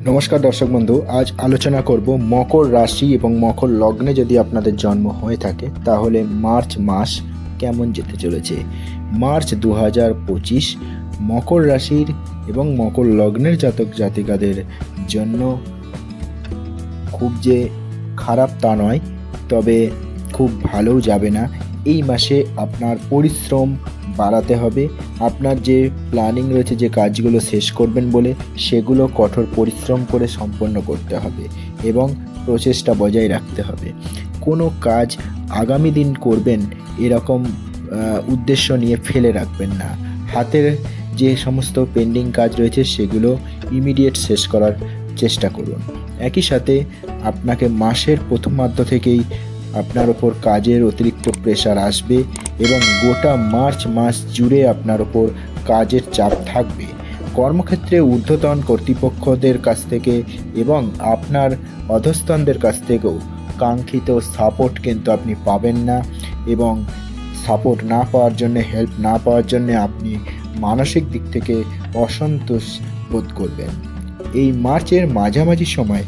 নমস্কার দর্শক বন্ধু, আজ আলোচনা করব মকর রাশি এবং মকর লগ্নে যদি আপনাদের জন্ম হয়ে থাকে তাহলে মার্চ মাস কেমন যেতে চলেছে। মার্চ 2025 মকর রাশির এবং মকর লগ্নের জাতক জাতিকাদের জন্য খুব যে খারাপ তা নয়, তবে খুব ভালোও যাবে না। এই মাসে আপনার পরিশ্রম বাড়াতে হবে। আপনার যে প্ল্যানিং রয়েছে, যে কাজগুলো শেষ করবেন বলে, সেগুলো কঠোর পরিশ্রম করে সম্পন্ন করতে হবে এবং প্রচেষ্টা বজায় রাখতে হবে। কোনো কাজ আগামী দিন করবেন এরকম উদ্দেশ্য নিয়ে ফেলে রাখবেন না। হাতের যে সমস্ত পেন্ডিং কাজ রয়েছে সেগুলো ইমিডিয়েট শেষ করার চেষ্টা করুন। একই সাথে আপনাকে মাসের প্রথমার্ধ থেকেই আপনার ওপর কাজের অতিরিক্ত প্রেশার আসবে এবং গোটা মার্চ মাস জুড়ে আপনার ওপর কাজের চাপ থাকবে। কর্মক্ষেত্রে ঊর্ধ্বতন কর্তৃপক্ষদের কাছ থেকে এবং আপনার অধস্তনদের কাছ থেকেও কাঙ্ক্ষিত সাপোর্ট কিন্তু আপনি পাবেন না, এবং সাপোর্ট না পাওয়ার জন্য, হেল্প না পাওয়ার জন্য আপনি মানসিক দিক থেকে অসন্তোষ বোধ করবেন। এই মার্চের মাঝামাঝি সময়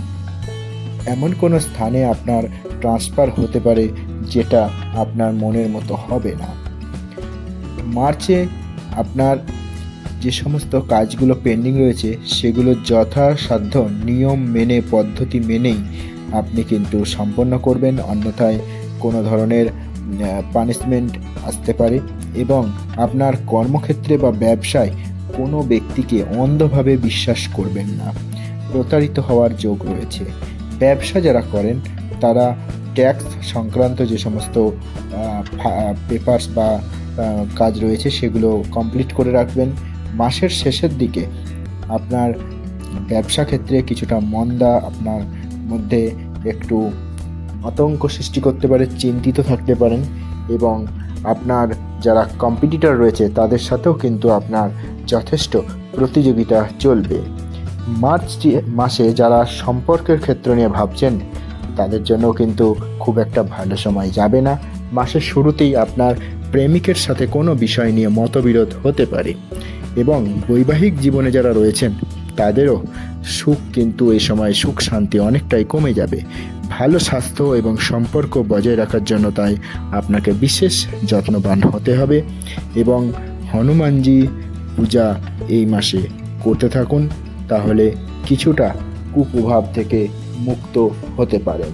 এমন কোনো স্থানে আপনার ট্রান্সফার হতে পারে যেটা আপনার মনের মতো হবে না। মার্চে আপনার যে সমস্ত কাজগুলো পেন্ডিং রয়েছে সেগুলো যথাসাধ্য নিয়ম মেনে, পদ্ধতি মেনেই আপনি কিন্তু সম্পন্ন করবেন, অন্যথায় কোনো ধরনের পানিশমেন্ট আসতে পারে। এবং আপনার কর্মক্ষেত্রে বা ব্যবসায় কোনো ব্যক্তিকে অন্ধভাবে বিশ্বাস করবেন না, প্রতারিত হওয়ার যোগ রয়েছে। ব্যবসা যারা করেন তারা ট্যাক্স সংক্রান্ত যে সমস্ত পেপারস বা কাজ রয়েছে সেগুলো কমপ্লিট করে রাখবেন। মাসের শেষের দিকে আপনার ব্যবসা ক্ষেত্রে কিছুটা মন্দা আপনার মধ্যে একটু আতঙ্ক সৃষ্টি করতে পারে, চিন্তিত থাকতে পারেন, এবং আপনার যারা কম্পিটিটর রয়েছে তাদের সাথেও কিন্তু আপনার যথেষ্ট প্রতিযোগিতা চলবে। মার্চ মাসে যারা সম্পর্কের ক্ষেত্র নিয়ে ভাবছেন তাদের জন্য কিন্তু খুব একটা ভালো সময় যাবে না। মাসের শুরুতেই আপনার প্রেমিকের সাথে কোনো বিষয় নিয়ে মতবিরোধ হতে পারে, এবং বৈবাহিক জীবনে যারা রয়েছেন তাদেরও সুখ কিন্তু এই সময় সুখ শান্তি অনেকটাই কমে যাবে। ভালো স্বাস্থ্য এবং সম্পর্ক বজায় রাখার জন্য তাই আপনাকে বিশেষ যত্নবান হতে হবে, এবং হনুমানজি পূজা এই মাসে করতে থাকুন, তাহলে কিছুটা কুপ্রভাব থেকে মুক্ত হতে পারেন।